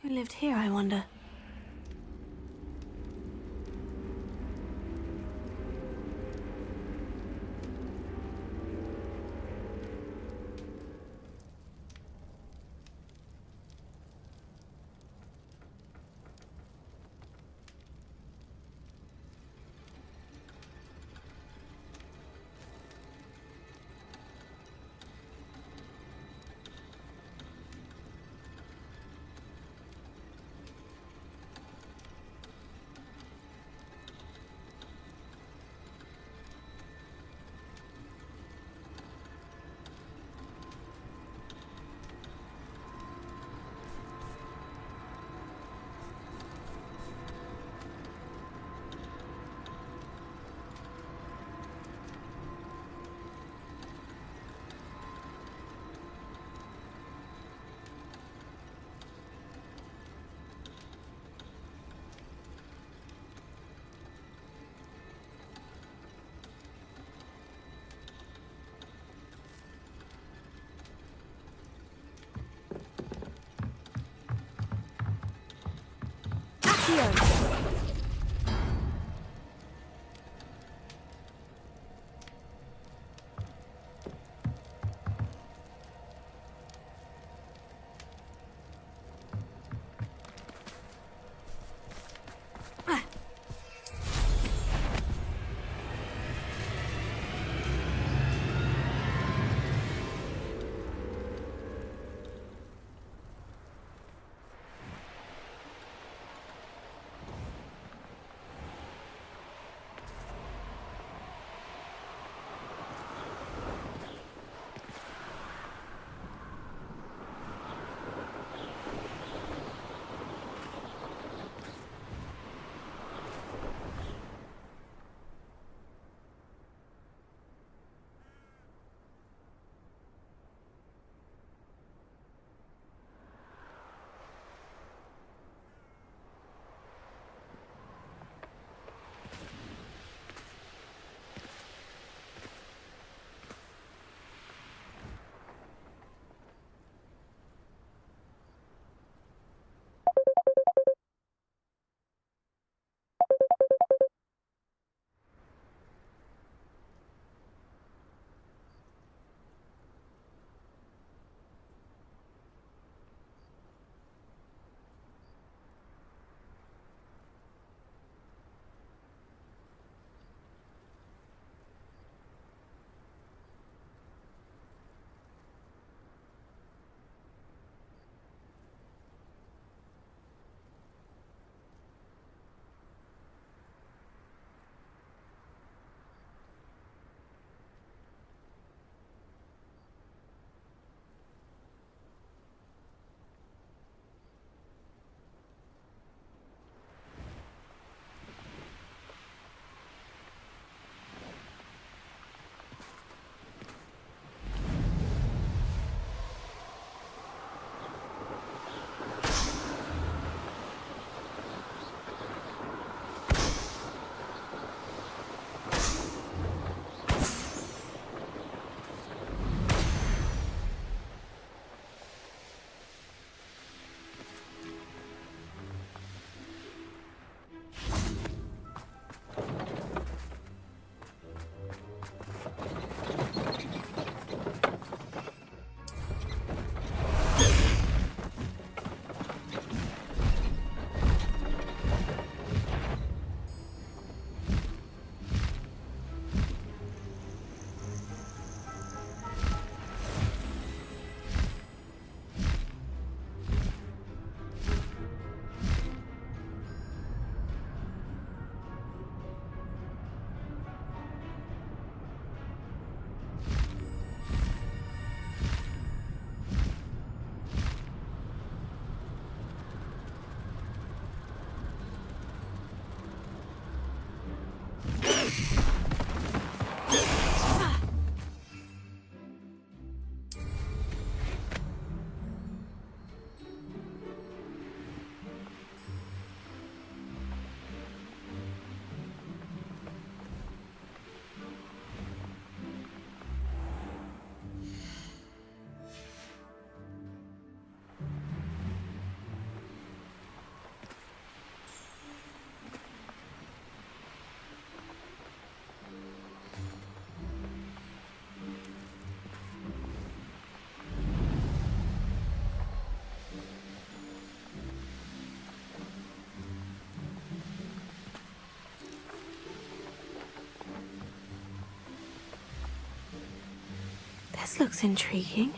Who lived here, I wonder? Here. This looks intriguing.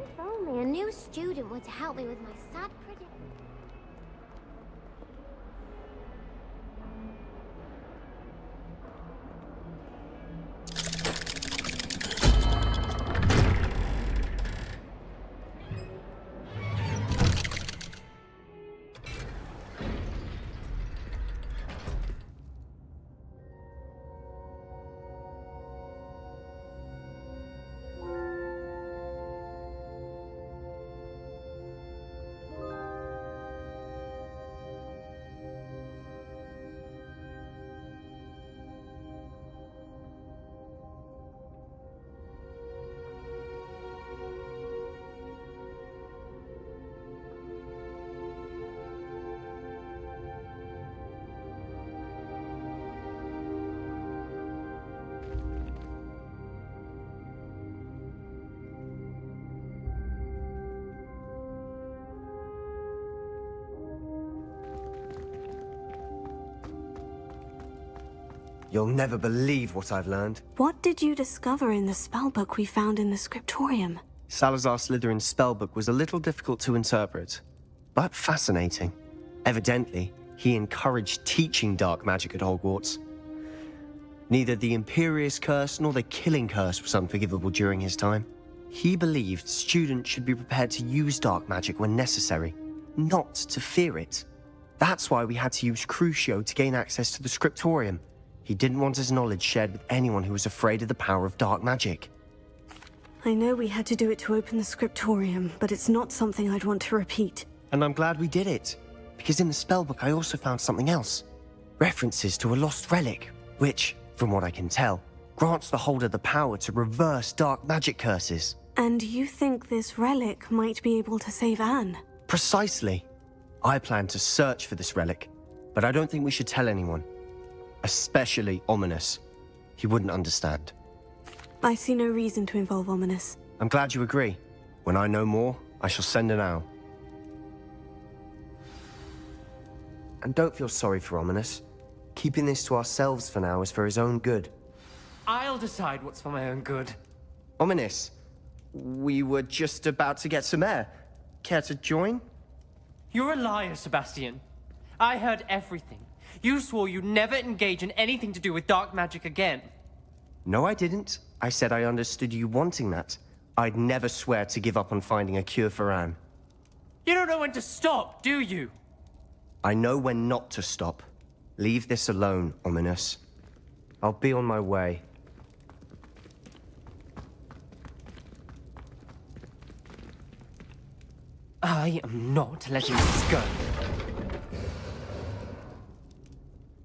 If only a new student were to help me with my sad prediction. You'll never believe what I've learned. What did you discover in the spellbook we found in the scriptorium? Salazar Slytherin's spellbook was a little difficult to interpret, but fascinating. Evidently, he encouraged teaching dark magic at Hogwarts. Neither the Imperious Curse nor the Killing Curse was unforgivable during his time. He believed students should be prepared to use dark magic when necessary, not to fear it. That's why we had to use Crucio to gain access to the scriptorium. He didn't want his knowledge shared with anyone who was afraid of the power of dark magic. I know we had to do it to open the scriptorium, but it's not something I'd want to repeat. And I'm glad we did it, because in the spellbook I also found something else. References to a lost relic, which, from what I can tell, grants the holder the power to reverse dark magic curses. And you think this relic might be able to save Anne? Precisely. I plan to search for this relic, but I don't think we should tell anyone. Especially Ominous. He wouldn't understand. I see no reason to involve Ominous. I'm glad you agree. When I know more, I shall send an owl. And don't feel sorry for Ominous. Keeping this to ourselves for now is for his own good. I'll decide what's for my own good. Ominous, we were just about to get some air. Care to join? You're a liar, Sebastian. I heard everything. You swore you'd never engage in anything to do with dark magic again. No, I didn't. I said I understood you wanting that. I'd never swear to give up on finding a cure for Anne. You don't know when to stop, do you? I know when not to stop. Leave this alone, Ominous. I'll be on my way. I am not letting this go.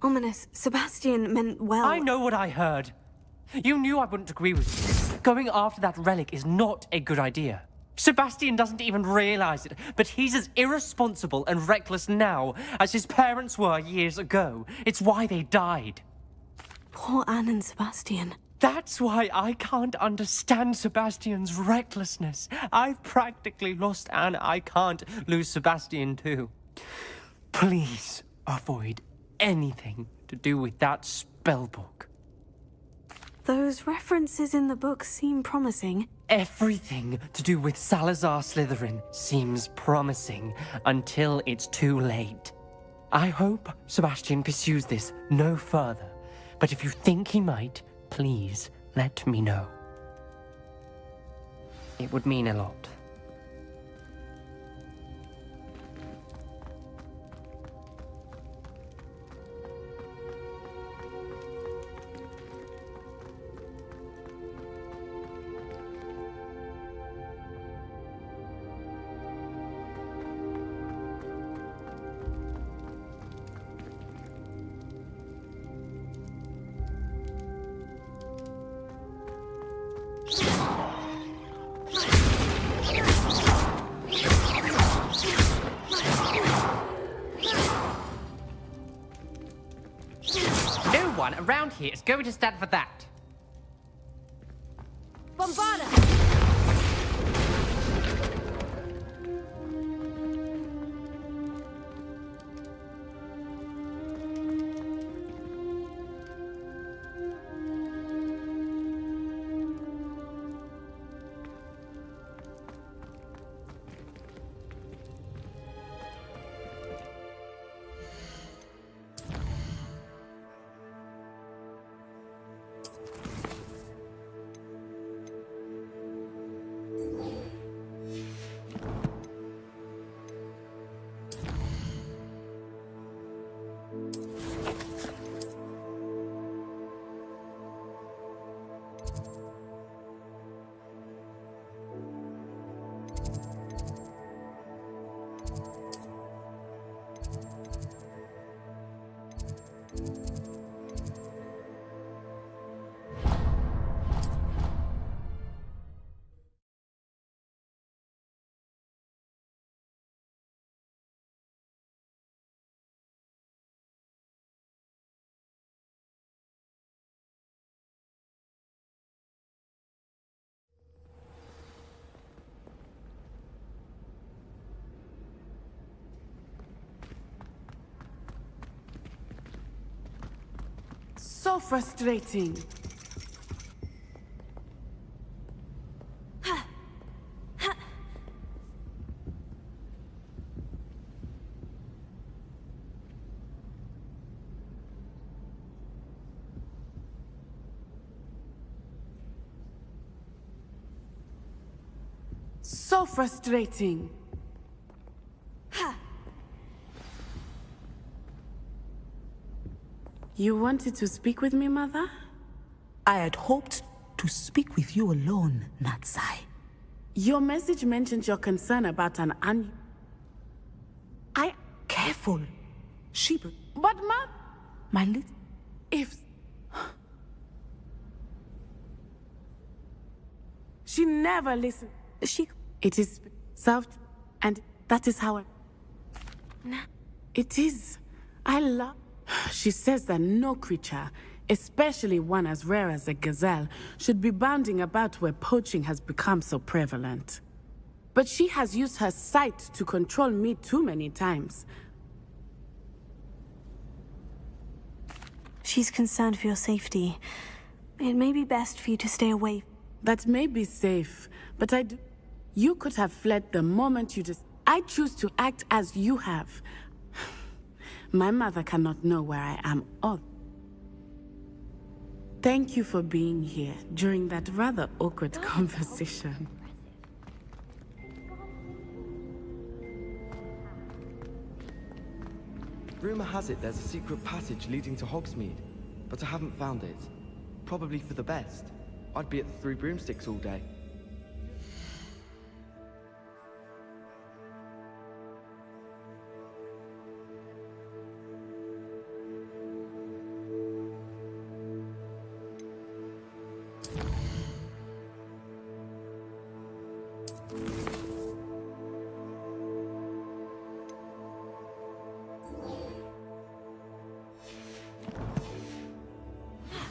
Ominous, Sebastian meant well. I know what I heard. You knew I wouldn't agree with you. Going after that relic is not a good idea. Sebastian doesn't even realize it, but he's as irresponsible and reckless now as his parents were years ago. It's why they died. Poor Anne and Sebastian. That's why I can't understand Sebastian's recklessness. I've practically lost Anne. I can't lose Sebastian too. Please avoid anything to do with that spellbook. Those references in the book seem promising. Everything to do with Salazar Slytherin seems promising until it's too late. I hope Sebastian pursues this no further, but if you think he might, please let me know. It would mean a lot. Around here is going to stand for that. Bombarda! So frustrating. So frustrating. You wanted to speak with me, Mother? I had hoped to speak with you alone, Natsai. Your message mentioned your concern about an Careful. But, Ma... My little... If... She never listened. It is self... And that is how I... It is. I love... She says that no creature, especially one as rare as a gazelle, should be bounding about where poaching has become so prevalent. But she has used her sight to control me too many times. She's concerned for your safety. It may be best for you to stay away. That may be safe, but You could have fled the moment you just... I choose to act as you have. My mother cannot know where I am. Oh. Thank you for being here during that rather awkward conversation. Rumour has it there's a secret passage leading to Hogsmeade, but I haven't found it. Probably for the best. I'd be at the Three Broomsticks all day.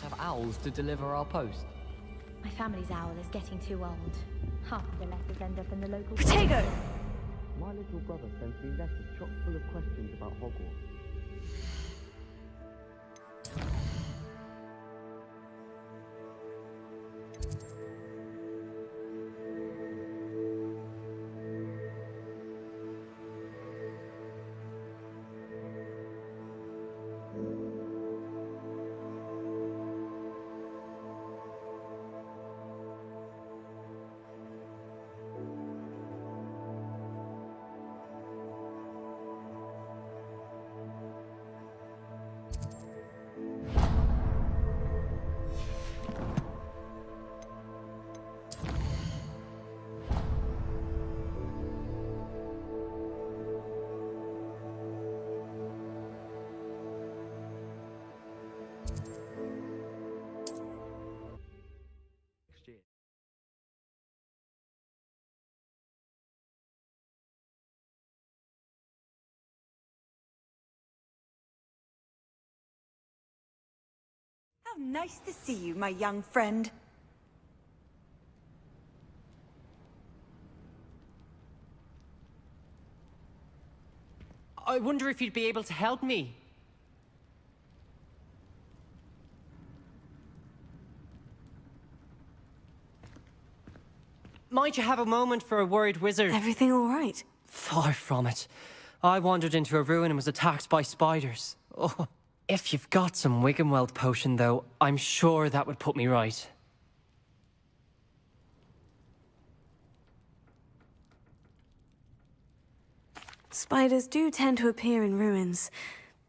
Have owls to deliver our post. My family's owl is getting too old. Half of the letters end up in the local... Potato! My little brother sends me letters chock full of questions about Hogwarts. How nice to see you, my young friend. I wonder if you'd be able to help me. Might you have a moment for a worried wizard? Everything all right? Far from it. I wandered into a ruin and was attacked by spiders. Oh, if you've got some Wiggenweld potion, though, I'm sure that would put me right. Spiders do tend to appear in ruins.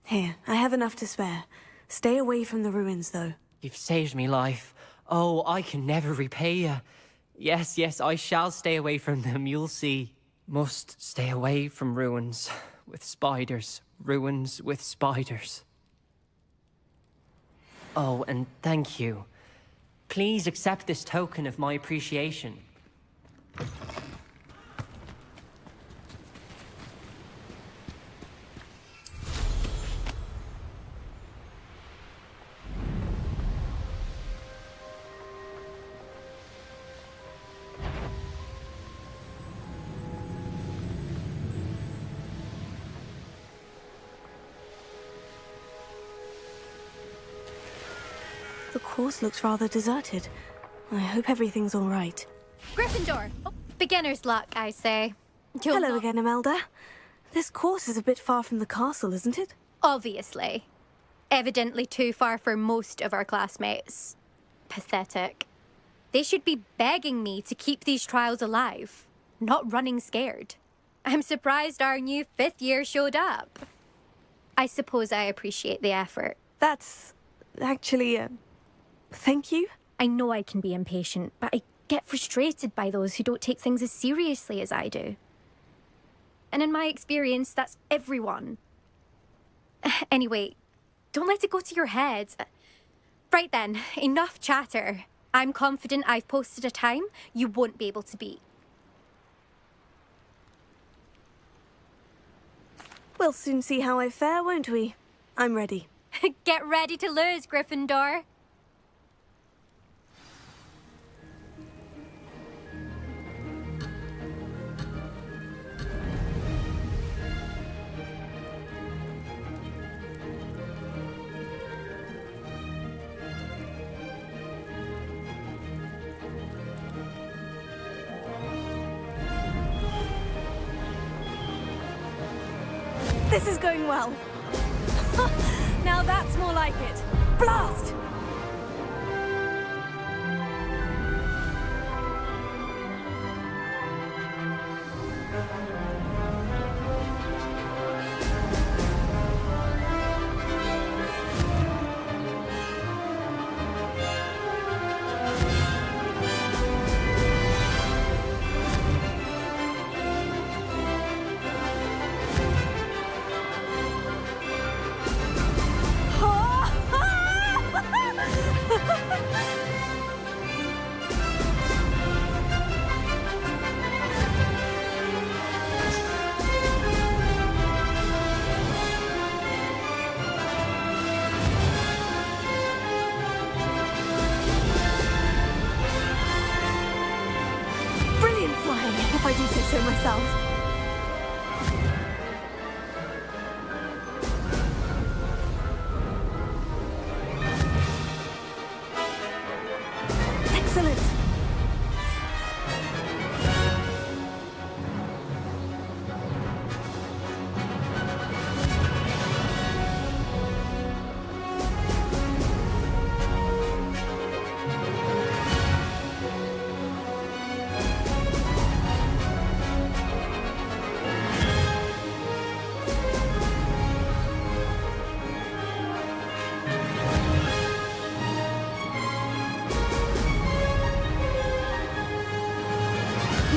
Here, I have enough to spare. Stay away from the ruins, though. You've saved me life. Oh, I can never repay you. Yes, yes, I shall stay away from them, you'll see. Must stay away from ruins with spiders. Ruins with spiders. Oh, and thank you. Please accept this token of my appreciation. The course looks rather deserted. I hope everything's all right. Gryffindor! Oh, beginner's luck, I say. You'll Hello not- again, Imelda. This course is a bit far from the castle, isn't it? Obviously. Evidently too far for most of our classmates. Pathetic. They should be begging me to keep these trials alive, not running scared. I'm surprised our new 5th year showed up. I suppose I appreciate the effort. That's actually, thank you. I know I can be impatient, but I get frustrated by those who don't take things as seriously as I do. And in my experience, that's everyone. Anyway, don't let it go to your head. Right then, enough chatter. I'm confident I've posted a time you won't be able to beat. We'll soon see how I fare, won't we? I'm ready. Get ready to lose, Gryffindor. This is going well. Now that's more like it. Blast! myself. Excellent.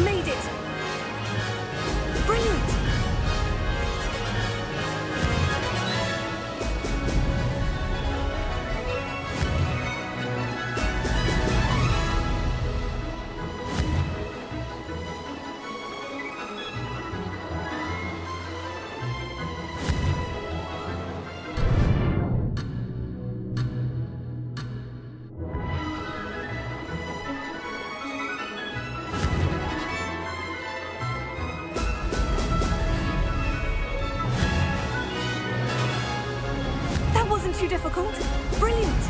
Made it! Brilliant! That wasn't too difficult. Brilliant!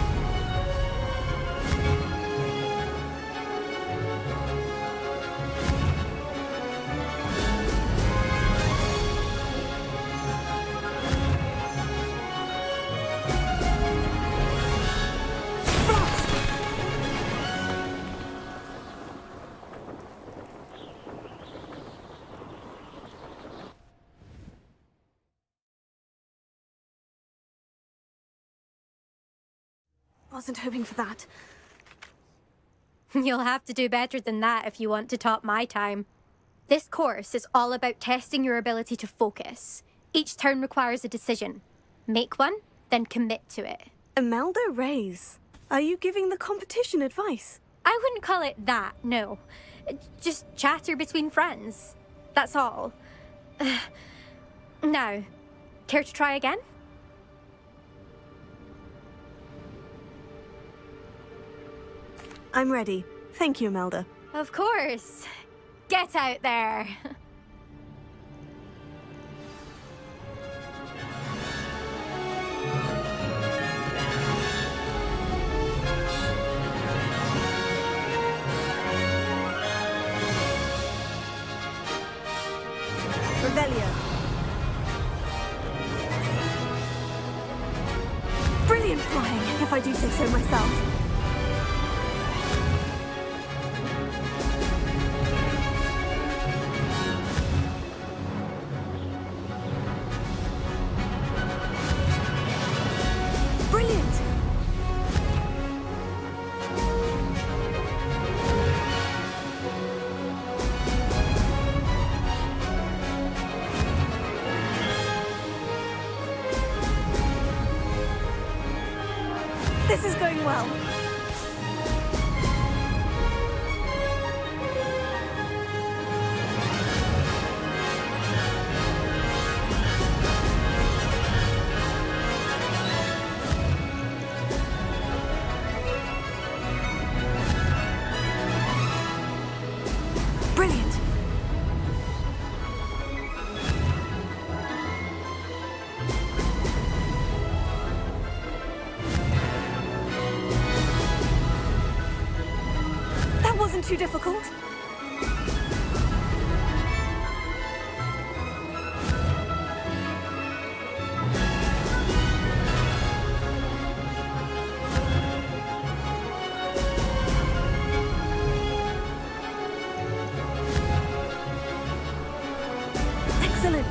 Frost! Wasn't hoping for that. You'll have to do better than that if you want to top my time. This course is all about testing your ability to focus. Each turn requires a decision. Make one, then commit to it. Imelda Reyes, are you giving the competition advice? I wouldn't call it that, no. Just chatter between friends. That's all. Now, care to try again? I'm ready. Thank you, Imelda. Of course. Get out there. Revelio. Brilliant flying, if I do say so myself. Brilliant! This is going well. Brilliant. That wasn't too difficult. Excellent.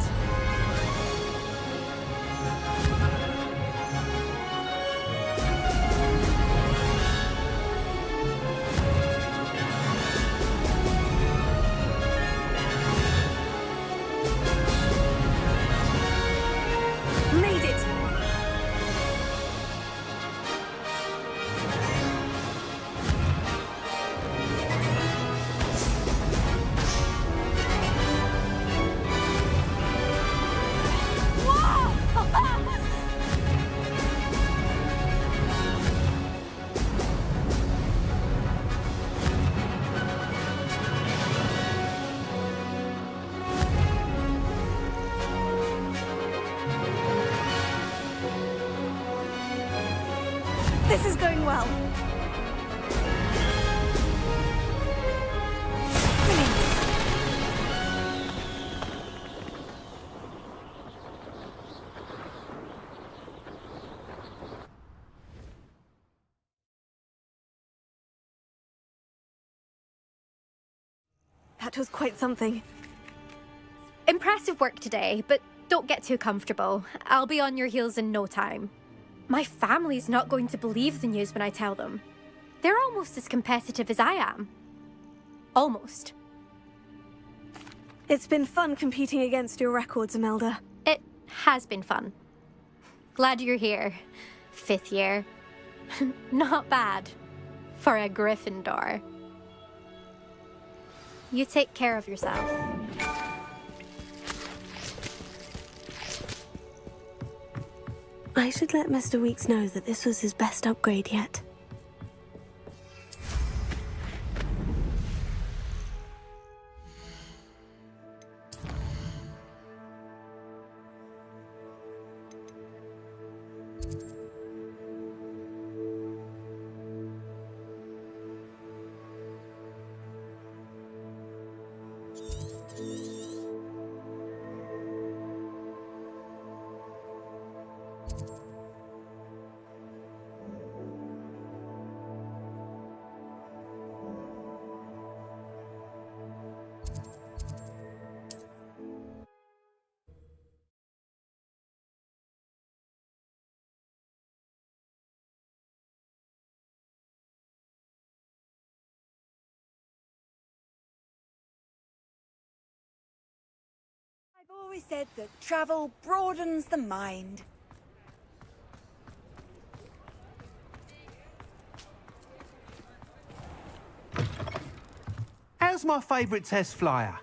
This is going well. That was quite something. Impressive work today, but don't get too comfortable. I'll be on your heels in no time. My family's not going to believe the news when I tell them. They're almost as competitive as I am. Almost. It's been fun competing against your records, Imelda. It has been fun. Glad you're here. 5th year. Not bad. For a Gryffindor. You take care of yourself. I should let Mr. Weeks know that this was his best upgrade yet. I've always said that travel broadens the mind. How's my favourite test flyer?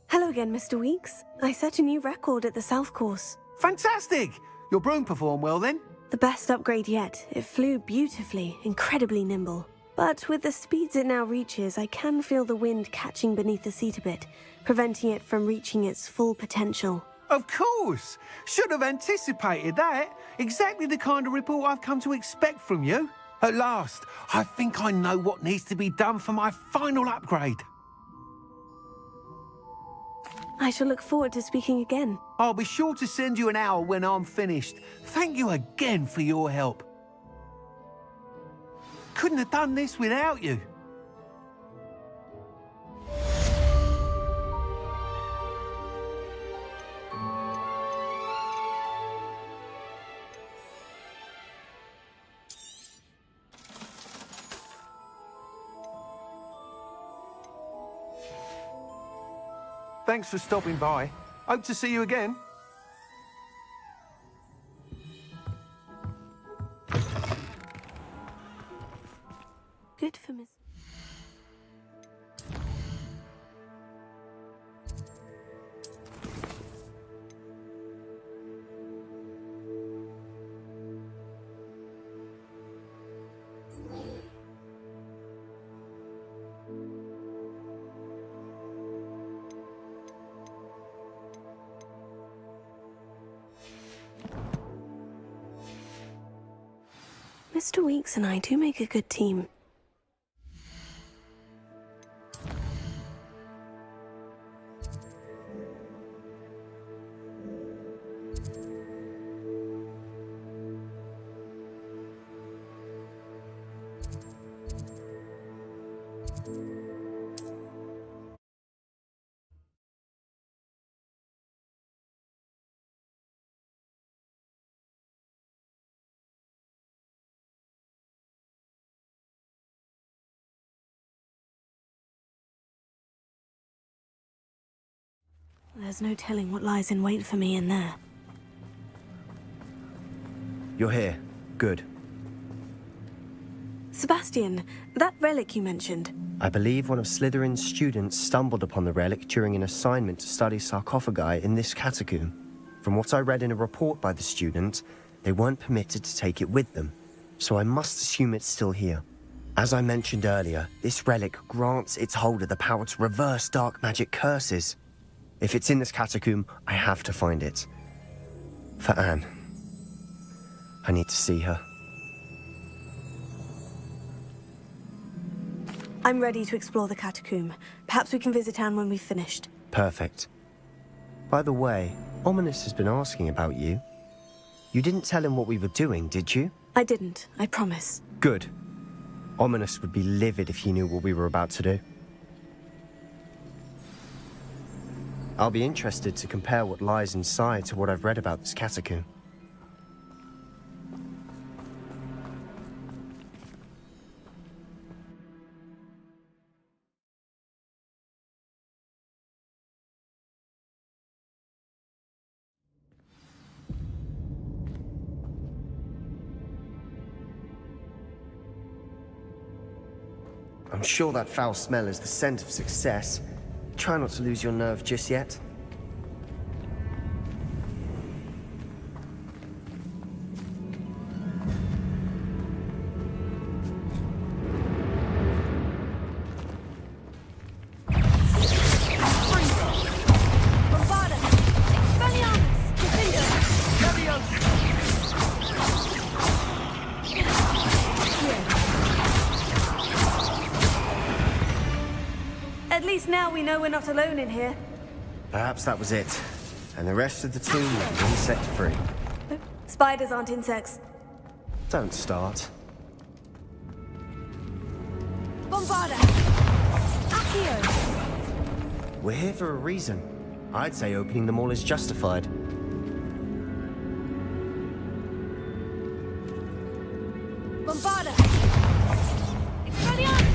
Hello again, Mr. Weeks. I set a new record at the South Course. Fantastic! Your broom performed well then? The best upgrade yet. It flew beautifully, incredibly nimble. But with the speeds it now reaches, I can feel the wind catching beneath the seat a bit, preventing it from reaching its full potential. Of course! Should have anticipated that. Exactly the kind of report I've come to expect from you. At last, I think I know what needs to be done for my final upgrade. I shall look forward to speaking again. I'll be sure to send you an hour when I'm finished. Thank you again for your help. Couldn't have done this without you. Thanks for stopping by. Hope to see you again. Good for Miss... Mr. Weeks and I do make a good team. There's no telling what lies in wait for me in there. You're here. Good. Sebastian, that relic you mentioned. I believe one of Slytherin's students stumbled upon the relic during an assignment to study sarcophagi in this catacomb. From what I read in a report by the student, they weren't permitted to take it with them, so I must assume it's still here. As I mentioned earlier, this relic grants its holder the power to reverse dark magic curses. If it's in this catacomb, I have to find it. For Anne. I need to see her. I'm ready to explore the catacomb. Perhaps we can visit Anne when we've finished. Perfect. By the way, Ominous has been asking about you. You didn't tell him what we were doing, did you? I didn't, I promise. Good. Ominous would be livid if he knew what we were about to do. I'll be interested to compare what lies inside to what I've read about this catacomb. I'm sure that foul smell is the scent of success. Try not to lose your nerve just yet. At least now we know we're not alone in here. Perhaps that was it. And the rest of the team will be insect-free. Spiders aren't insects. Don't start. Bombarda! Accio! We're here for a reason. I'd say opening them all is justified. Bombarda! Expelliarmus!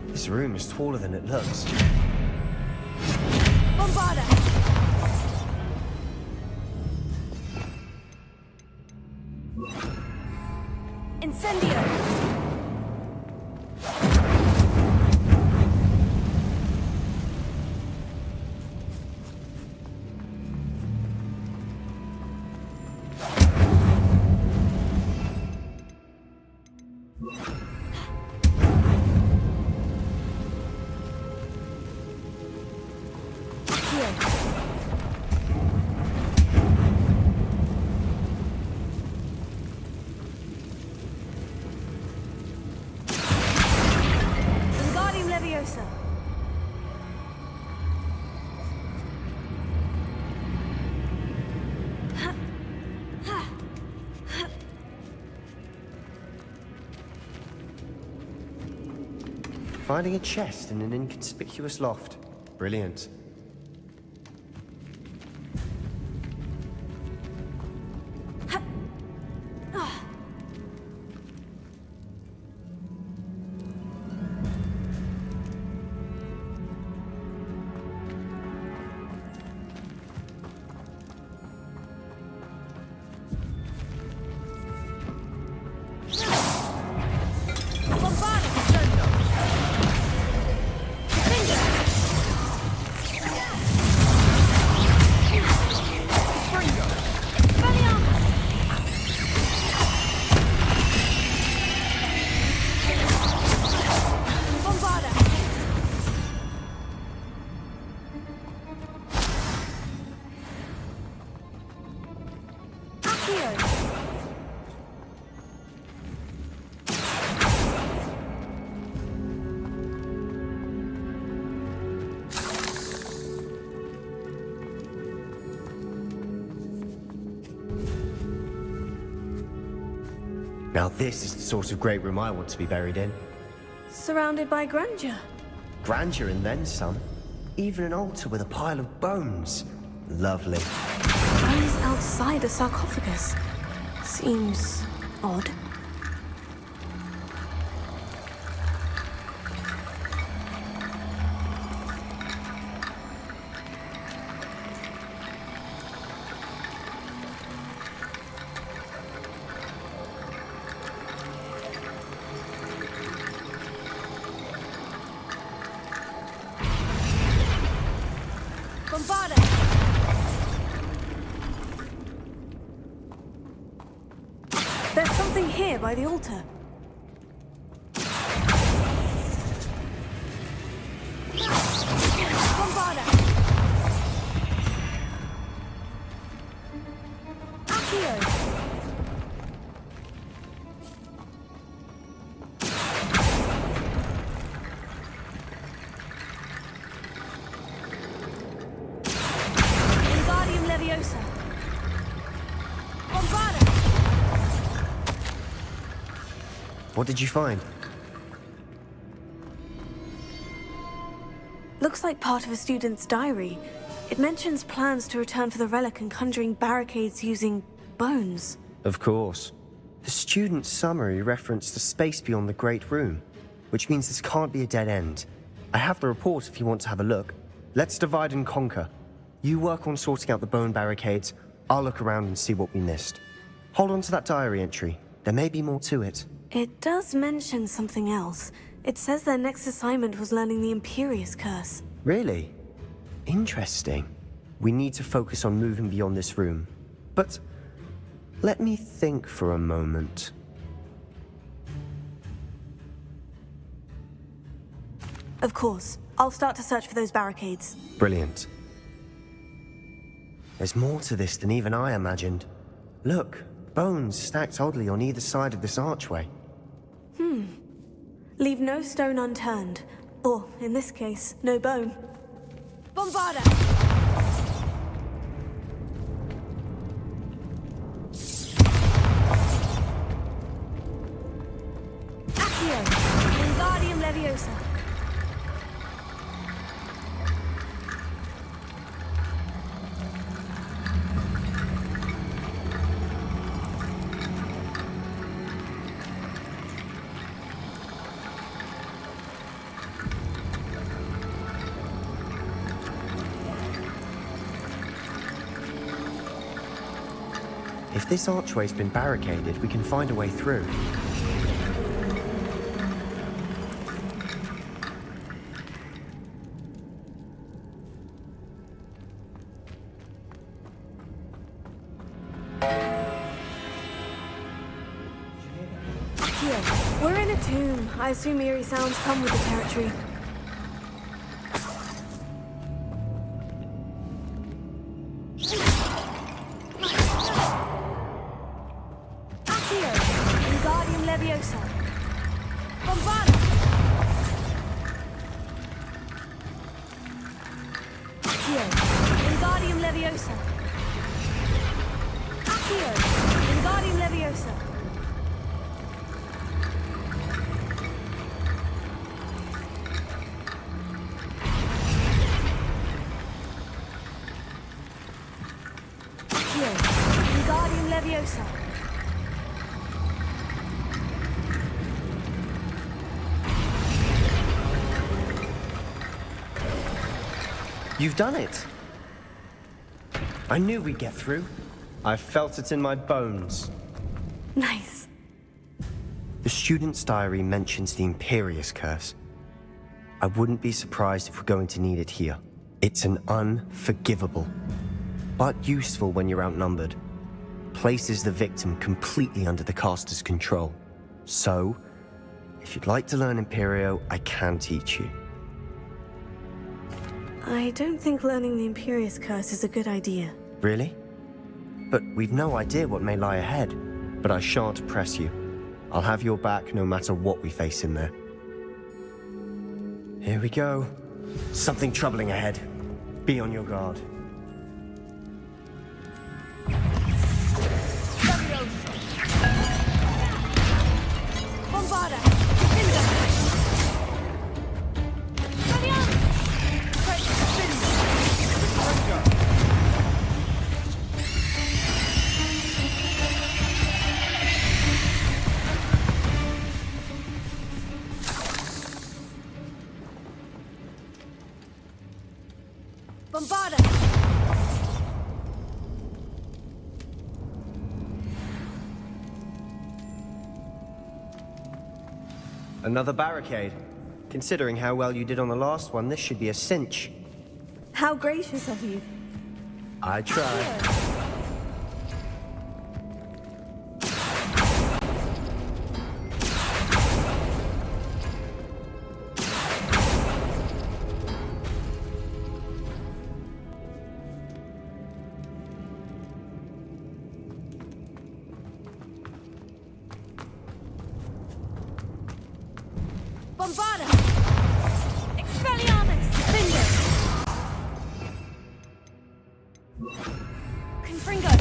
This room is taller than it looks. Bombarda! Incendio! Wingardium Leviosa! Finding a chest in an inconspicuous loft. Brilliant. Now this is the sort of great room I want to be buried in. Surrounded by grandeur. Grandeur and then some. Even an altar with a pile of bones. Lovely. Eyes outside a sarcophagus. Seems odd. Bombarda! There's something here by the altar. What did you find? Looks like part of a student's diary. It mentions plans to return for the relic and conjuring barricades using bones. Of course. The student's summary referenced the space beyond the Great Room, which means this can't be a dead end. I have the report if you want to have a look. Let's divide and conquer. You work on sorting out the bone barricades. I'll look around and see what we missed. Hold on to that diary entry. There may be more to it. It does mention something else. It says their next assignment was learning the Imperious Curse. Really? Interesting. We need to focus on moving beyond this room. But let me think for a moment. Of course. I'll start to search for those barricades. Brilliant. There's more to this than even I imagined. Look, bones stacked oddly on either side of this archway. Leave no stone unturned. Or, in this case, no bone. Bombarda! Accio! Wingardium Leviosa! If this archway's been barricaded, we can find a way through. Accio, we're in a tomb. I assume eerie sounds come with the territory. Leviosa! Bombarda! Accio! Wingardium Leviosa! Accio! Wingardium Leviosa! Accio! Wingardium Leviosa! You've done it! I knew we'd get through. I felt it in my bones. Nice. The student's diary mentions the Imperious Curse. I wouldn't be surprised if we're going to need it here. It's an unforgivable, but useful when you're outnumbered. Places the victim completely under the caster's control. So, if you'd like to learn Imperio, I can teach you. I don't think learning the Imperious Curse is a good idea. Really? But we've no idea what may lie ahead. But I shan't press you. I'll have your back no matter what we face in there. Here we go. Something troubling ahead. Be on your guard. Bombarda! Bombarda! Another barricade. Considering how well you did on the last one, this should be a cinch. How gracious of you. I tried. Bombarda! Expelliarmus! Finger! Confringo!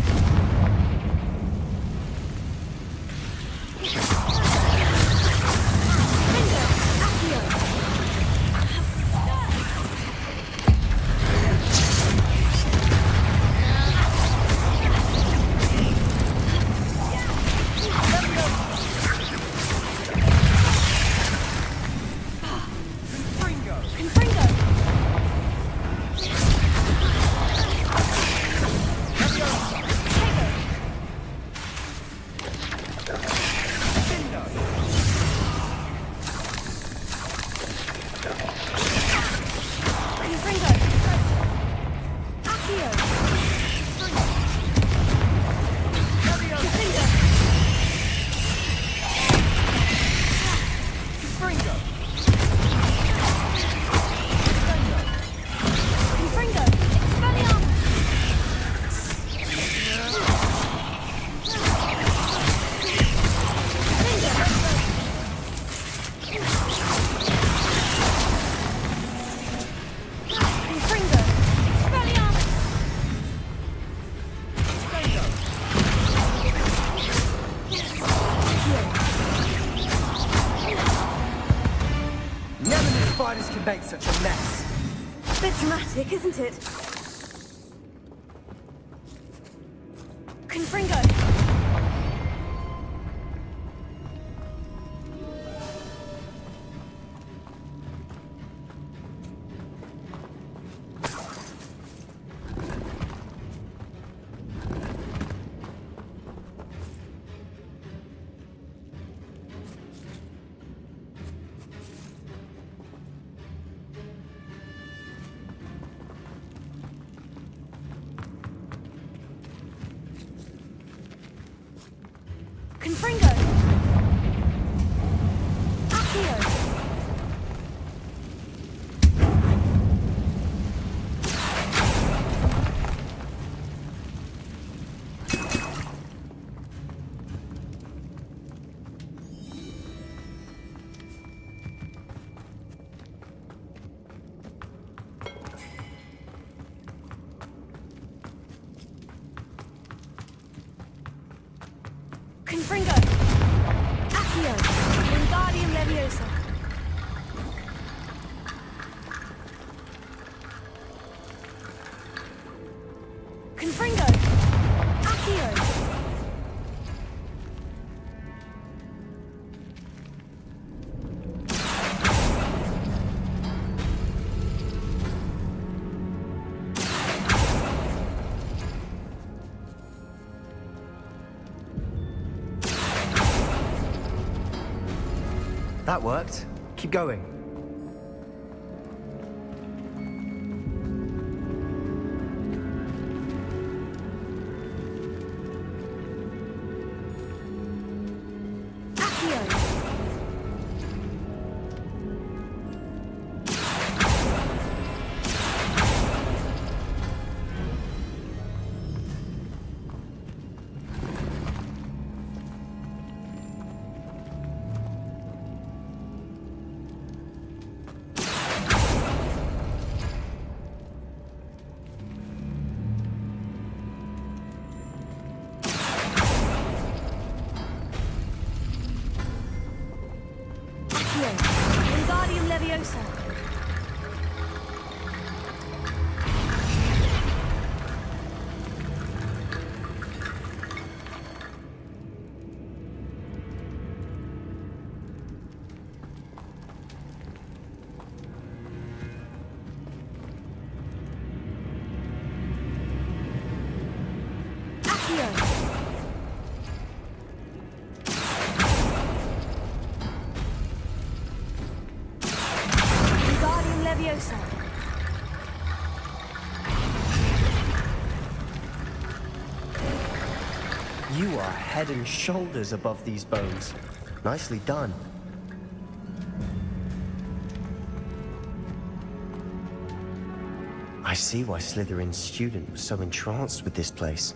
spiders can make such a mess. Bit dramatic, isn't it? Confringo! Confringo! Accio! Confringo! Accio! Wingardium Leviosa! Confringo! Accio! That worked. Keep going. Wingardium Leviosa! Wingardium Leviosa! You are head and shoulders above these bones. Nicely done. I see why Slytherin's student was so entranced with this place.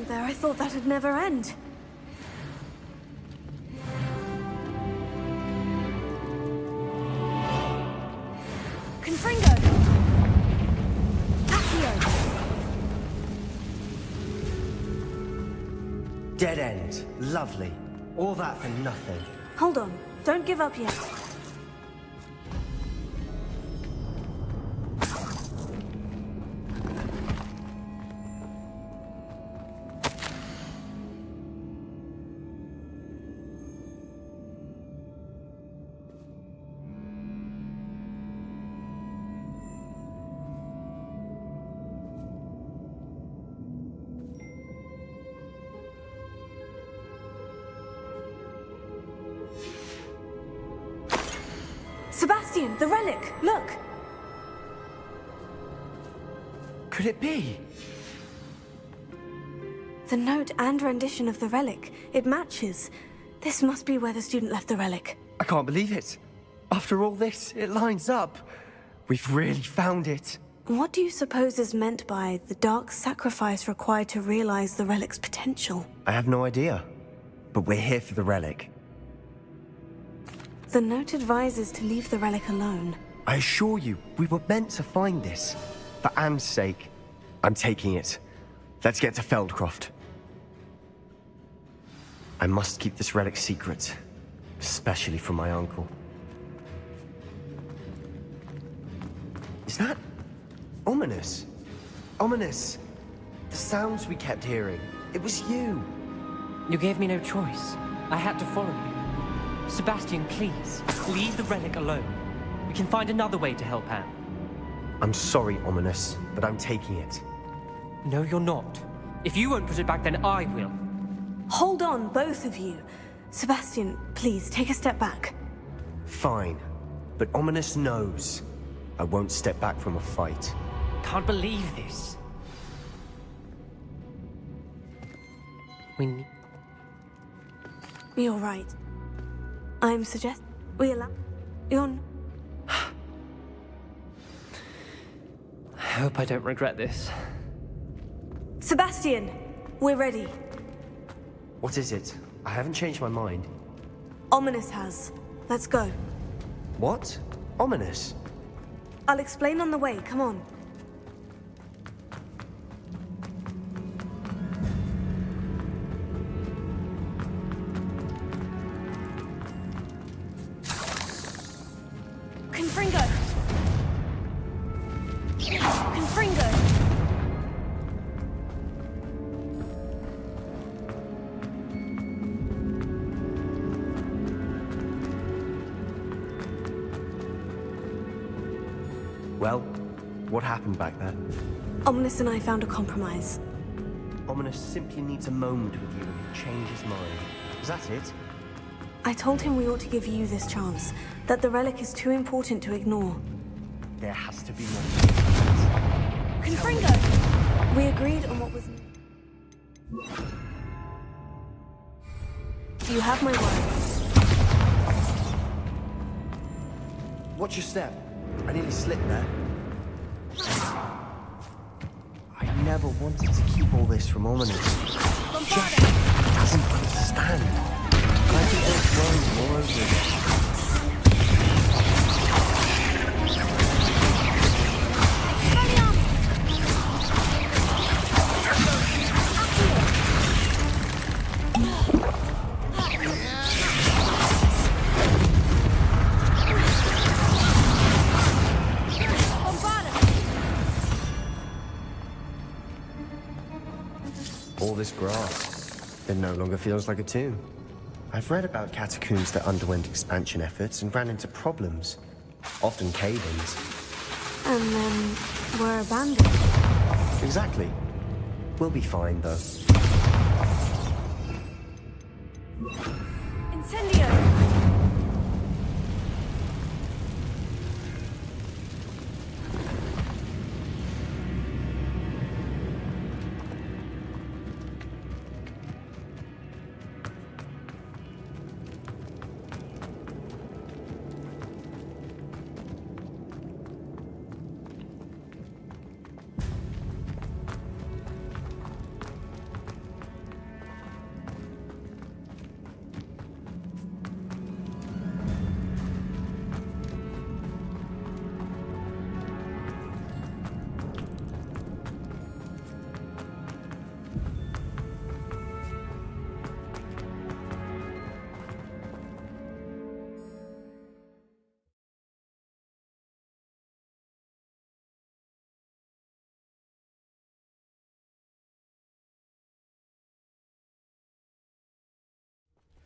there, I thought that'd never end. Confringo! Accio! Dead end. Lovely. All that for nothing. Hold on. Don't give up yet. Sebastian, the relic! Look! Could it be? The note and rendition of the relic. It matches. This must be where the student left the relic. I can't believe it. After all this, it lines up. We've really found it. What do you suppose is meant by the dark sacrifice required to realize the relic's potential? I have no idea. But we're here for the relic. The note advises to leave the relic alone. I assure you, we were meant to find this. For Anne's sake, I'm taking it. Let's get to Feldcroft. I must keep this relic secret, especially from my uncle. Is that ominous? Ominous! The sounds we kept hearing. It was you. You gave me no choice. I had to follow you. Sebastian, please, leave the relic alone. We can find another way to help Anne. I'm sorry, Ominous, but I'm taking it. No, you're not. If you won't put it back, then I will. Hold on, both of you. Sebastian, please, take a step back. Fine. But Ominous knows I won't step back from a fight. Can't believe this. You're right. I'm we allow... You're... I hope I don't regret this. Sebastian! We're ready. What is it? I haven't changed my mind. Ominous has. Let's go. What? Ominous? I'll explain on the way, come on. Confringo! Confringo! Well, what happened back there? Ominous and I found a compromise. Ominous simply needs a moment with you and he'll change his mind. Is that it? I told him we ought to give you this chance, that the relic is too important to ignore. There has to be more. Confringo! We agreed on what was... You have my word. Watch your step. I nearly slipped there. I never wanted to keep all this from Ominous. Jeff doesn't understand. I think there's worries all over it. All this grass, it no longer feels like a tomb. I've read about catacombs that underwent expansion efforts and ran into problems, often cave-ins. And then were abandoned. Exactly. We'll be fine, though. Incendio!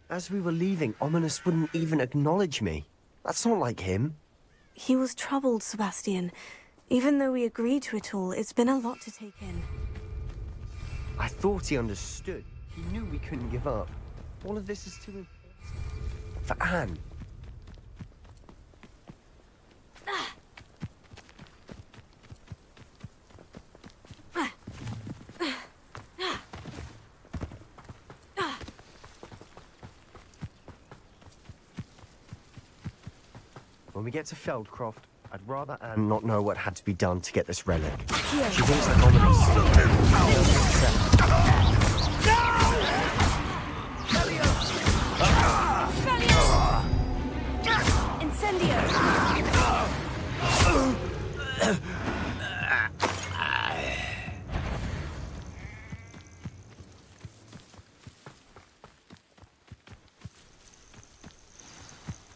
As we were leaving, Ominous wouldn't even acknowledge me. That's not like him. He was troubled, Sebastian. Even though we agreed to it all, it's been a lot to take in. I thought he understood. He knew we couldn't give up. All of this is too important. For Anne. When we get to Feldcroft, I'd rather Anne not know what had to be done to get this relic. She thinks that Ominous.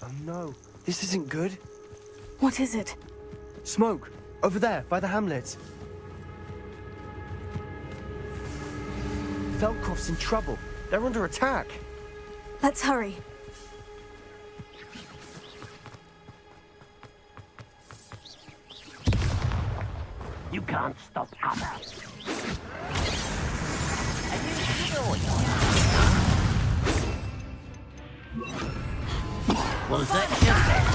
Oh no, this isn't good. What is it? Smoke! Over there, by the hamlet. Feldcroft's in trouble. They're under attack. Let's hurry. You can't stop others. Was that just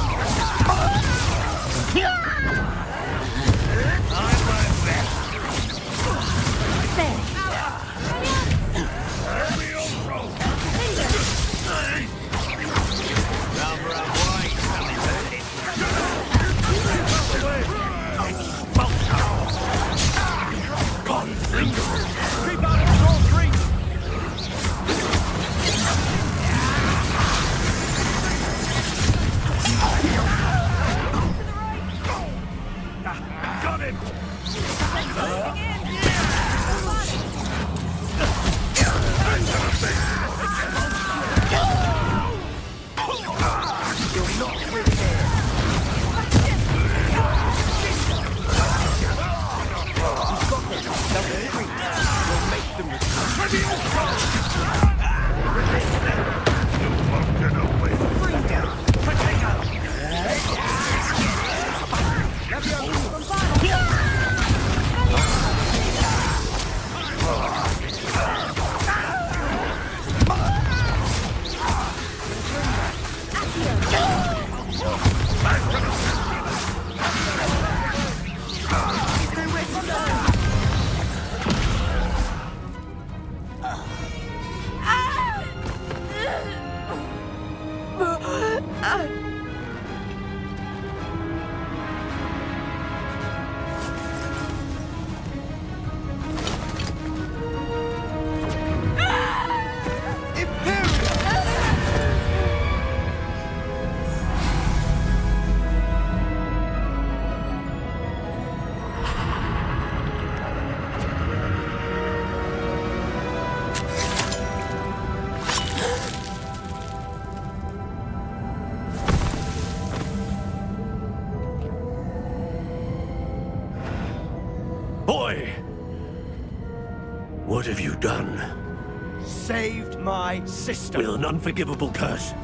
What have you done? Saved my sister. With an unforgivable curse.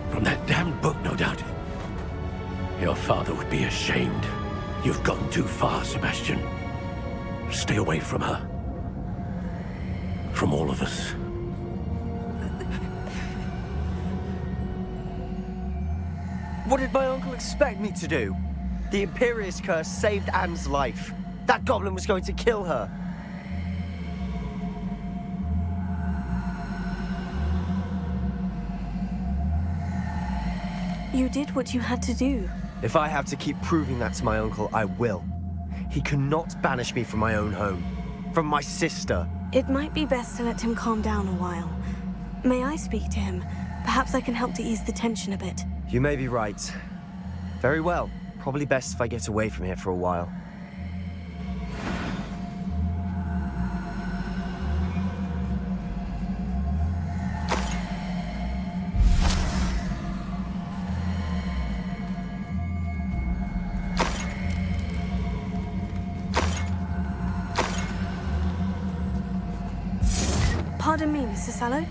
From that damned book, no doubt. Your father would be ashamed. You've gone too far, Sebastian. Stay away from her. From all of us. What did my uncle expect me to do? The Imperious curse saved Anne's life. That goblin was going to kill her. You did what you had to do. If I have to keep proving that to my uncle, I will. He cannot banish me from my own home. From my sister. It might be best to let him calm down a while. May I speak to him? Perhaps I can help to ease the tension a bit. You may be right. Very well. Probably best if I get away from here for a while. Pardon me, Mr. Sallow.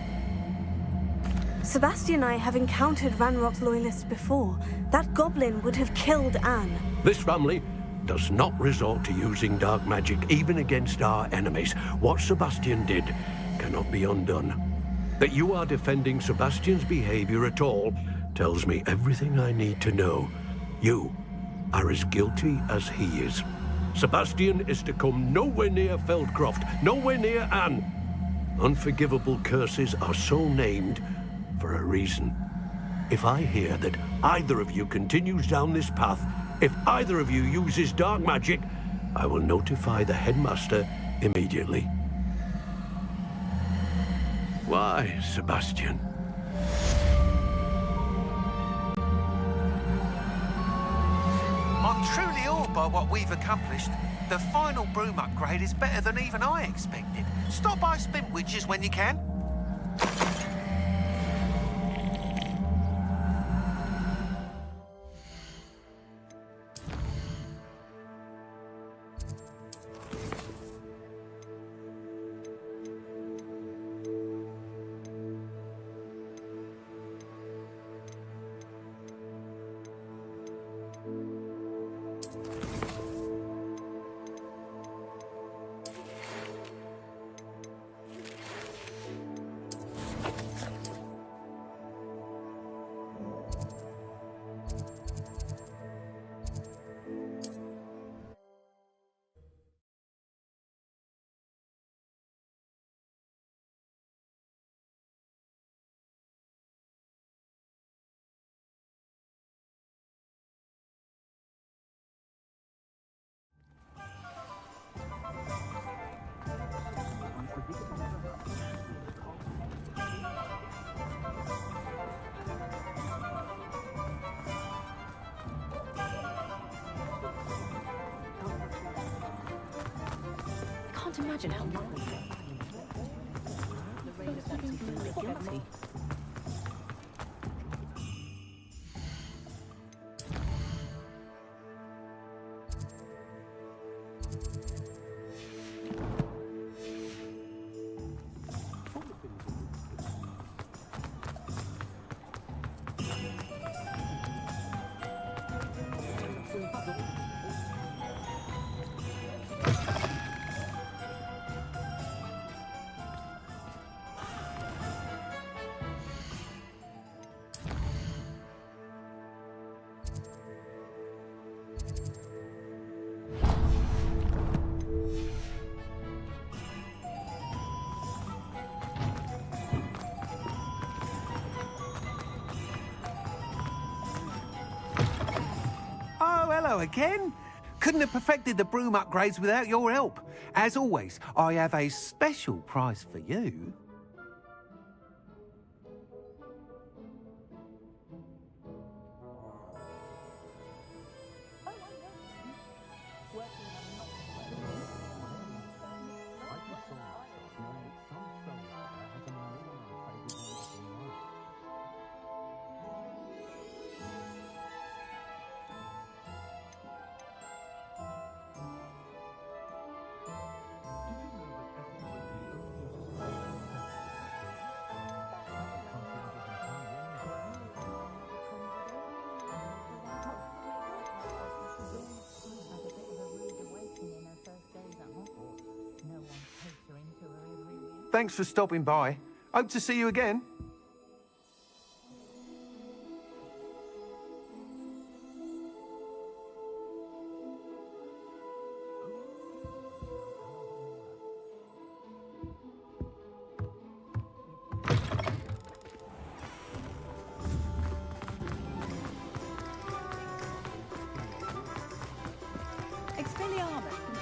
Sebastian and I have encountered Ranrock's loyalists before. That goblin would have killed Anne. This family does not resort to using dark magic, even against our enemies. What Sebastian did cannot be undone. That you are defending Sebastian's behavior at all tells me everything I need to know. You are as guilty as he is. Sebastian is to come nowhere near Feldcroft, nowhere near Anne. Unforgivable curses are so named for a reason. If I hear that either of you continues down this path, if either of you uses dark magic, I will notify the headmaster immediately. Why, Sebastian? I'm truly awed by what we've accomplished. The final broom upgrade is better than even I expected. Stop by Spintwitches when you can. Can't imagine how lovely. The rain of that guilty. Oh, hello again. Couldn't have perfected the broom upgrades without your help. As always, I have a special prize for you. Thanks for stopping by. Hope to see you again. Expelliarmus.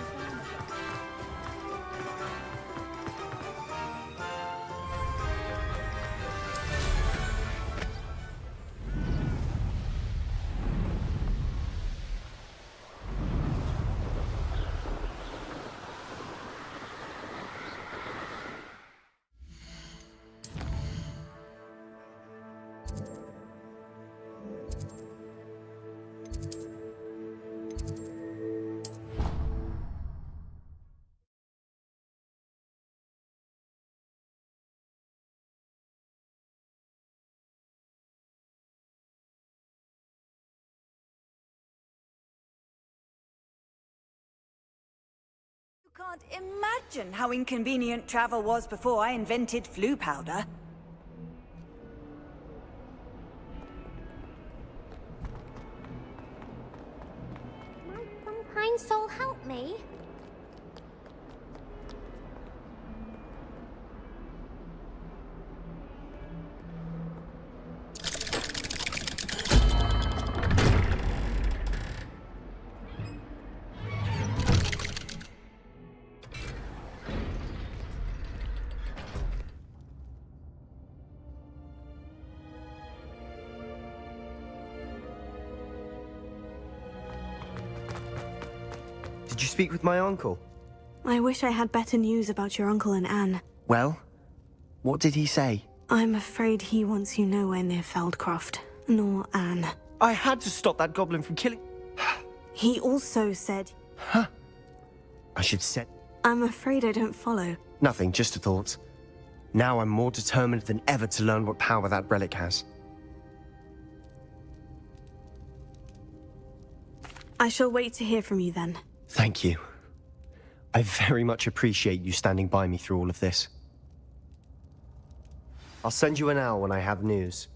Can't imagine how inconvenient travel was before I invented flu powder. Might some kind soul help me? Did you speak with my uncle? I wish I had better news about your uncle and Anne. Well, what did he say? I'm afraid he wants you nowhere near Feldcroft, nor Anne. I had to stop that goblin from killing... He also said... Huh? I should say... I'm afraid I don't follow. Nothing, just a thought. Now I'm more determined than ever to learn what power that relic has. I shall wait to hear from you then. Thank you. I very much appreciate you standing by me through all of this. I'll send you an owl when I have news.